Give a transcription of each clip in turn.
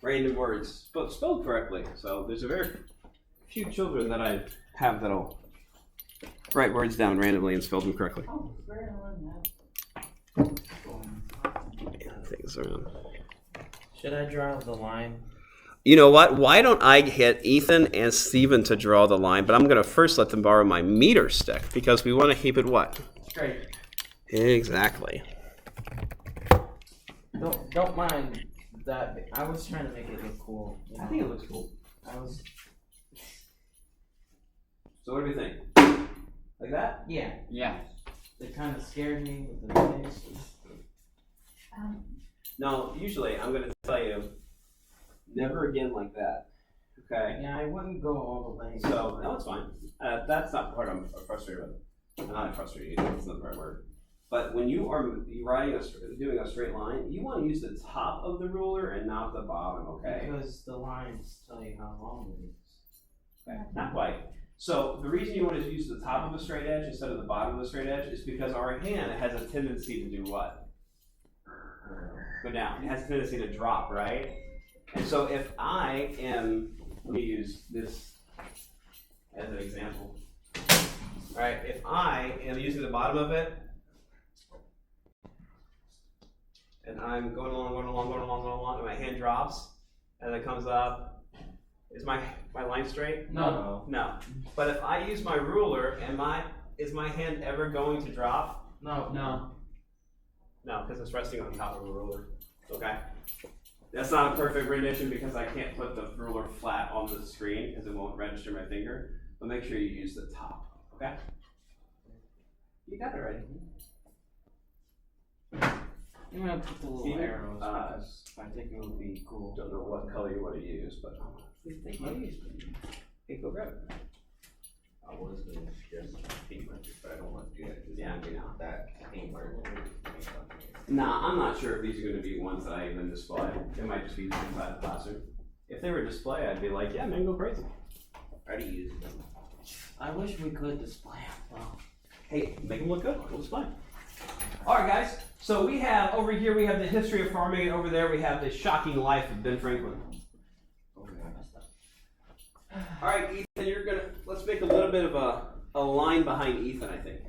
random words, but spelled correctly. So there's a very few children that I have that'll write words down randomly and spell them correctly. Oh, where Things around. Should I draw the line? You know what? Why don't I get Ethan and Steven to draw the line, but I'm going to first let them borrow my meter stick because we want to keep it what? Straight. Exactly. Don't mind that. I was trying to make it look cool. I think it looks cool. I was. So what do we think? Like that? Yeah. Yeah. It kind of scared me with the noise. No, usually I'm going to tell you, never again like that. Okay? Yeah, I wouldn't go all the way. So, no, it's fine. That's not the part I'm frustrated with. I'm not frustrated, that's not the right word. But when you are doing a straight line, you want to use the top of the ruler and not the bottom, okay? Because the lines tell you how long it is. Okay. Not quite. So the reason you want to use the top of the straight edge instead of the bottom of the straight edge is because our hand has a tendency to do what? Go down. It has a tendency to drop, right? And so if I am, let me use this as an example. All right, if I am using the bottom of it, and I'm going along, and my hand drops, and it comes up, is my line straight? No. No. But if I use my ruler, is my hand ever going to drop? No. No, because it's resting on top of the ruler. Okay? That's not a perfect rendition because I can't put the ruler flat on the screen because it won't register my finger. But make sure you use the top. Okay? You got it right. I'm gonna put the little Steven, arrows because I think it would be cool. Don't know what color you want to use, but hey, go grab it. I was going to suggest paint marker, but I don't want to do that because Yeah, that paint marker. Nah, I'm not sure if these are going to be ones that I even display. They might just be inside the classroom. If they were display, I'd be like, yeah, man, go crazy. I already used them. I wish we could display them. Well, Hey, make them look good. We'll display. All right, guys. So we have over here, we have the history of farming, and over there we have the shocking life of Ben Franklin. All right, Ethan, let's make a little bit of a line behind Ethan, I think.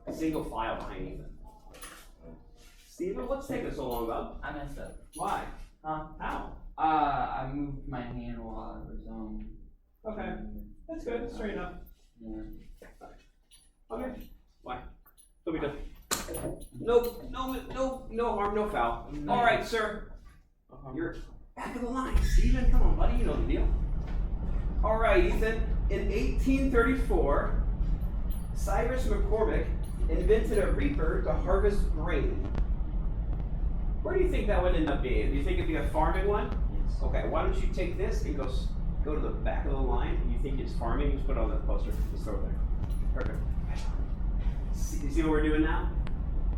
A single file behind Ethan. Steven, what's taking so long, bub? I messed up. Why? Huh? How? I moved my hand while I was Okay, that's good. Straight enough. Yeah. Okay. Why? What we do? No harm, no foul. All right, sir. You're back of the line. Steven, come on, buddy. You know the deal. All right, Ethan. In 1834, Cyrus McCormick invented a reaper to harvest grain. Where do you think that would end up being? Do you think it'd be a farming one? yes. Okay, why don't you take this and go to the back of the line? You think it's farming? Just put it on the poster. Just throw it there. Perfect. You see what we're doing now?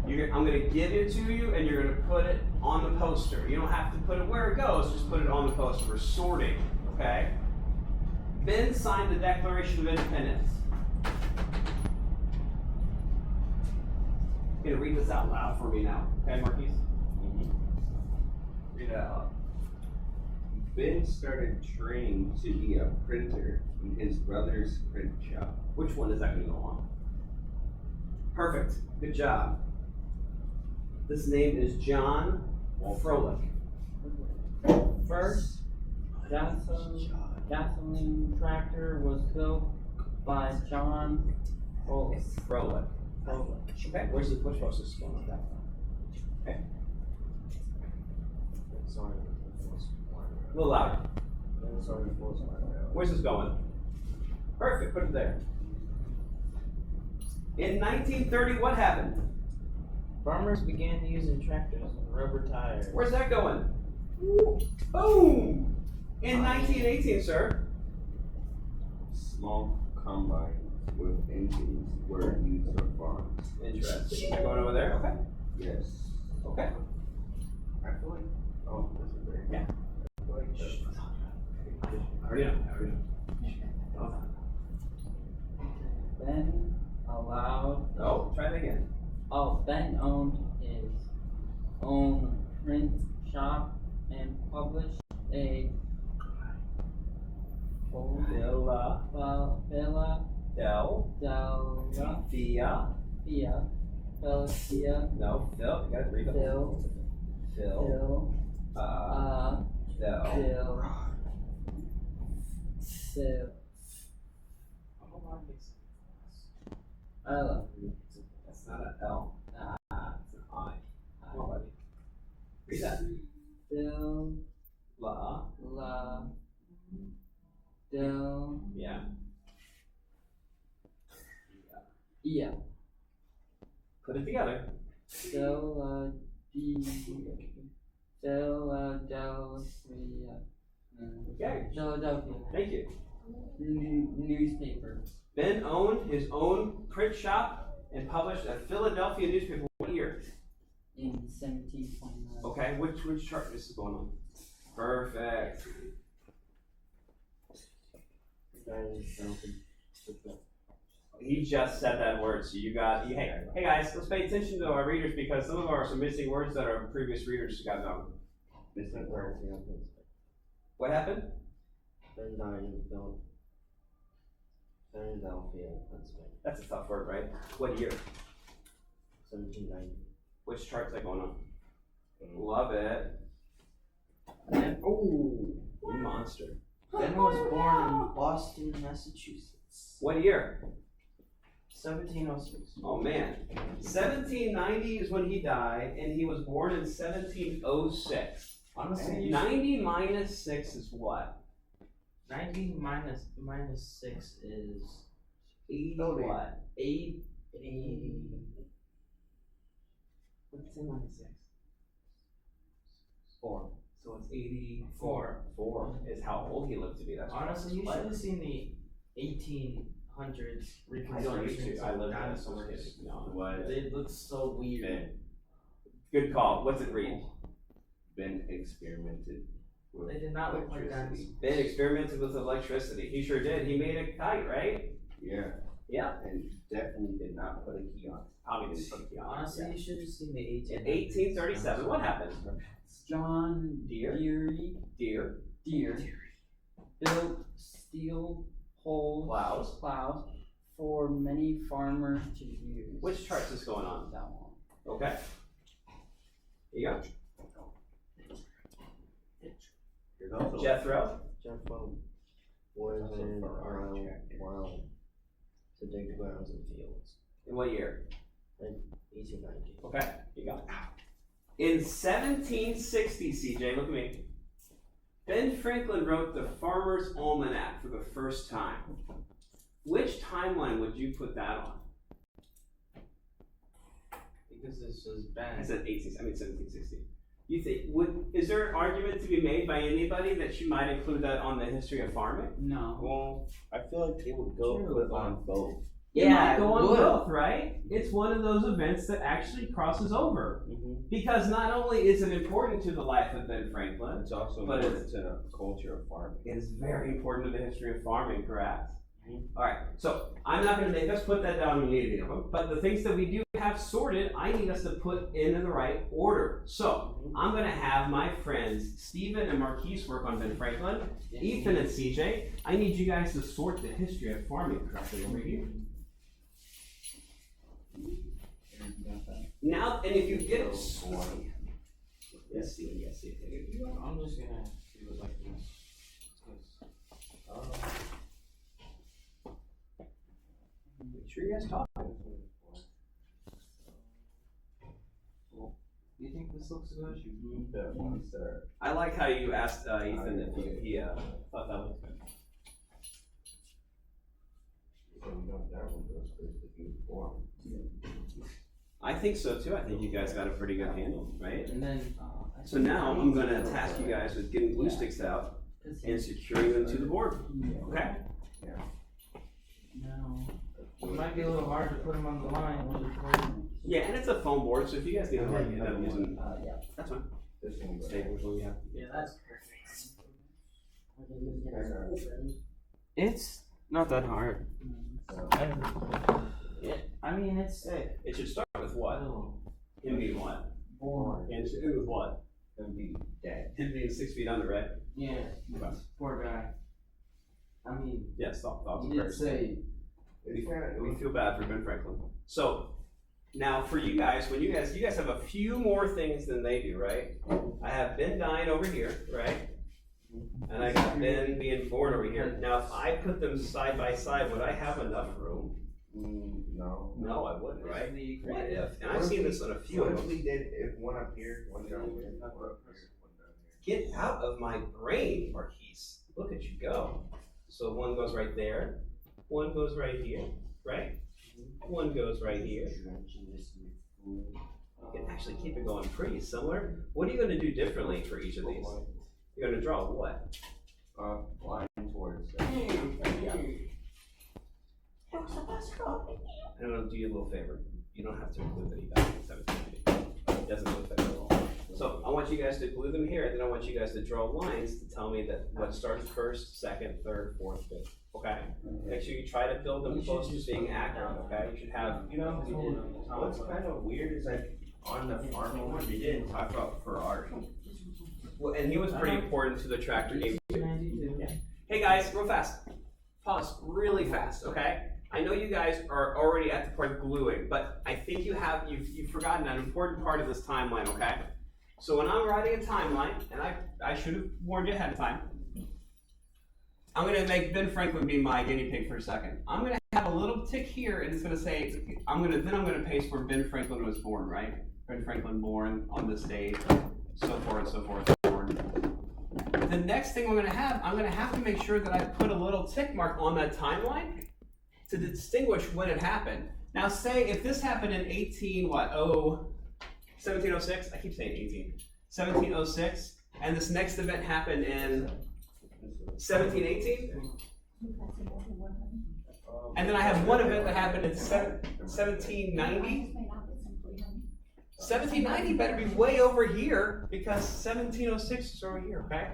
I'm going to give it to you, and you're going to put it on the poster. You don't have to put it where it goes. Just put it on the poster. We're sorting, okay? Ben signed the Declaration of Independence. You're going to read this out loud for me now, okay, Marquise? Read it out. Ben started training to be a printer in his brother's print shop. Which one is that going to go on? Perfect. Good job. This name is John Froelich. First gasoline tractor was built by John Froelich. Okay, where's the push post is going on that? Okay, Sorry. a little louder. Sorry. Where's this going? Perfect, put it there. In 1930, what happened? Farmers began using tractors and rubber tires. Where's that going? Boom! In 1918, sir. Small combines with engines were used for farms. Interesting. They're going over there? Okay. Yes. Okay. I feel like, this is great. Yeah. I feel like I already know. Oh. Ben allowed. Oh, try it again. Ben owned his own print shop and published A. Philadelphia. Philadelphia. No, Phil. You gotta read the Phil. Phil. Phil. Phil. Phil. I love you. That's not an L. It's an I. Come on, buddy. Read that. Phil. La. Del. Yeah. Yeah. Put it together. Philadelphia. Okay. Philadelphia. Thank you. Newspaper. Ben owned his own print shop and published a Philadelphia newspaper. What year? In 1729. Okay. Which chart is this going on? Perfect. He just said that word, so you got. Hey guys, let's pay attention to our readers because some of our missing words that our previous readers got down. Missing words. What happened? Philadelphia, Pennsylvania. That's a tough word, right? What year? 1790. Which chart's that going on? Love it. Oh, You monster. Ben was born in Boston, Massachusetts. What year? 1706. Oh man. 1790 is when he died, and he was born in 1706. Honestly, 90 minus 6 is what? 90 minus 6 is 80 what? 8. What's 10 minus 6? 4. So it's 84. 4 is how old he lived to be. That's Honestly, you right. should have seen the 1800s I don't need reconstructions to. I of live in dinosaurs. No. What? They look so weird. Good call. What's it read? Ben experimented with They did not look like electricity. dinosaurs. Ben experimented with electricity. He sure did. He made a kite, right? Yeah, Yeah. and definitely did not put a key on. Probably didn't put the on. Honestly, you should have seen the 1800s. In 1837, what happened? John Deere. Deere built steel poles plows for many farmers to use. Which chart's this going on? That one. Okay. Here you go. There's also Jethro. Jethro was was in in Ferrari around tractor. wow to dig the grounds and fields. In what year? 1890. Okay. Here you go. In 1760, CJ, look at me. Ben Franklin wrote the Farmer's Almanac for the first time. Which timeline would you put that on? Because this was I Ben. said 1760. You think is there an argument to be made by anybody that you might include that on the history of farming? No. Well, I feel like it would go True. put on both. It Yeah, might it go on would. both, right? It's one of those events that actually crosses over. Because not only is it important to the life of Ben Franklin, It's also But important to the culture of farming. it is very important to the history of farming, correct? Alright, so I'm not going to make us put that down immediately, but the things that we do have sorted, I need us to put in the right order. So I'm going to have my friends Stephen and Marquise work on Ben Franklin, Ethan and CJ. I need you guys to sort the history of farming correctly over here. Now, and if you get it, yes, see. I'm just gonna do it like this. Make sure you guys talk. Do you think this looks good? The ones that are I like how you asked Ethan if he thought that was good. that one goes first if you form. I think so too. I think you guys got a pretty good handle, right? And then So now I'm going to task you guys with getting glue sticks out and securing them to the board. Okay? No. it might be a little hard to put them on the line. Yeah, and it's a foam board, so if you guys need to like end up using, Yeah. that's fine. This one goes. Staples, what we have. Yeah, that's perfect. It's not that hard. Yeah, I mean, it's It should start with what? Him being what? Born. And it should end with what? Gonna be dead. Him being 6 feet under, right? Yeah, Okay. poor guy. I mean, Yes, thoughts and you did prayers. say, We feel bad for Ben Franklin. So, now for you guys, you guys have a few more things than they do, right? I have Ben dying over here, right? And I got Ben being born over here. Now, if I put them side by side, would I have enough room? No. No, I wouldn't, right? the What if? And I've seen this on a few What of if them. we did if one up here, one down here, one up here, one down here? Get out of my brain, Marquise. Look at you go. So one goes right there, one goes right here, right? One goes right here. You can actually keep it going pretty similar. What are you gonna do differently for each of these? You're gonna draw what? Line towards. I'm gonna do you a little favor. You don't have to include that he died in 1790. It doesn't affect at all. So I want you guys to glue them here, and then I want you guys to draw lines to tell me that what starts first, second, third, fourth, fifth. Okay? Make sure you try to build them close to being accurate, okay? You should have, You know, what's kind of weird is like on the farming one, they didn't talk about Ferrari. well, and he was pretty important to the tractor game too. 292. Hey guys, real fast. Pause really fast, okay? I know you guys are already at the part of gluing, but I think you've forgotten an important part of this timeline, okay? So when I'm writing a timeline, and I should have warned you ahead of time, I'm gonna make Ben Franklin be my guinea pig for a second. I'm gonna have a little tick here, and it's gonna say, I'm gonna paste where Ben Franklin was born, right? Ben Franklin born on this date, so forth and so forth. Born. The next thing I'm gonna have to make sure that I put a little tick mark on that timeline to distinguish when it happened. Now say if this happened in 1706, I keep saying 1706, and this next event happened in 1718, and then I have one event that happened in 1790. 1790 better be way over here because 1706 is over here, okay?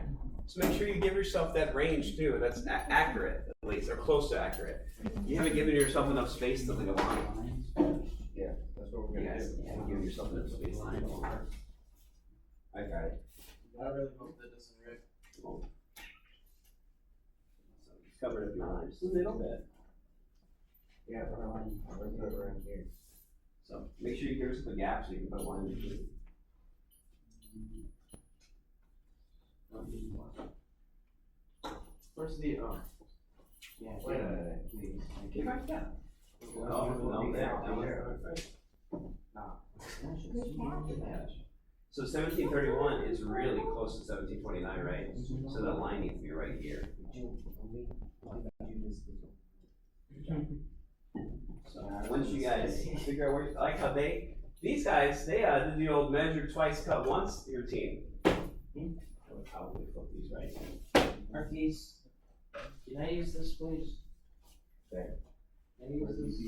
So make sure you give yourself that range too. That's accurate, at least, or close to accurate. You haven't given yourself enough space to leave a line. Yeah, that's what we're gonna Yes, do. you haven't given yourself enough space to leave a line. I got it. I really hope that doesn't rip. So just cover up your line just a little bit. Yeah, but I'm gonna put it around here. So make sure you give yourself a gap so you can put a line in between. Where's the, yeah, Wait a minute, please. Get right down. No, there, that one's right. So 1731 is really close to 1729, right? So that line needs to be right here. So once you guys figure out where, I like how these guys, they did the old measure twice, cut once routine. I would probably flip these right. Marquise, can I use this, please? Okay. Can I use this, please?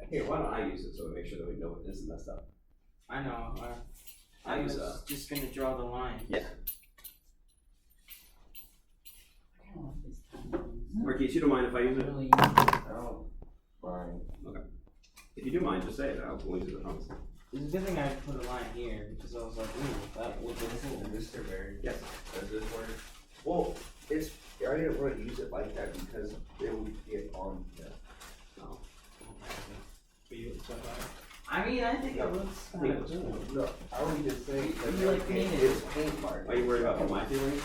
Here, why don't I use it so we make sure that we know what this is messed up. I know, I use was just gonna draw the line. Yeah. Marquise, you don't mind if I use it? Really, Oh, fine. If you do mind, just say it. I'll use it. I promise. it's a good thing I put a line here, because I was like, ooh, that would be cool. Mr. Barry. Yes. Does this work? Well, I didn't want to use it like that because it would get on. No. For you, it's not bad. I mean, I think it looks kind of cool. No, I would just say You like painted. it's paint mark. Are you worried about my feelings?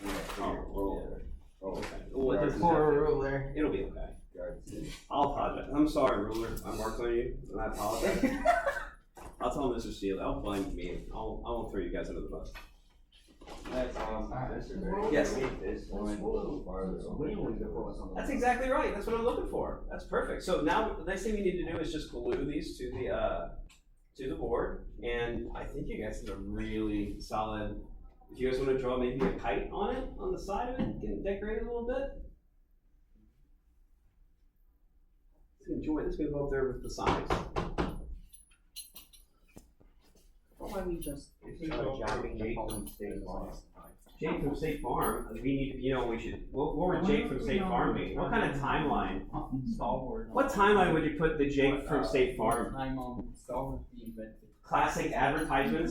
Yeah, Oh, roll. Oh, Okay. Well, it doesn't Poor have to. ruler. It'll be okay. Guards. I'll apologize. I'm sorry, ruler. I marked on you, and I apologize. I'll tell Mr. Steele. I'll blame me. I won't throw you guys under the bus. Mr. Barry. Yes. This one a little farther. That's exactly right. That's what I'm looking for. That's perfect. So now the next thing you need to do is just glue these to the board, and I think you guys did a really solid. If you guys want to draw maybe a kite on it, on the side of it, you can decorate it a little bit. Enjoy. This is gonna go up there with the sides. Why don't we just Jake from State Farm. We need. You know, we should. What would Jake from State Farm be? What kind of timeline? Stalwart. What timeline would you put the Jake from State Farm? Time on Stalwart being invented. Classic advertisements.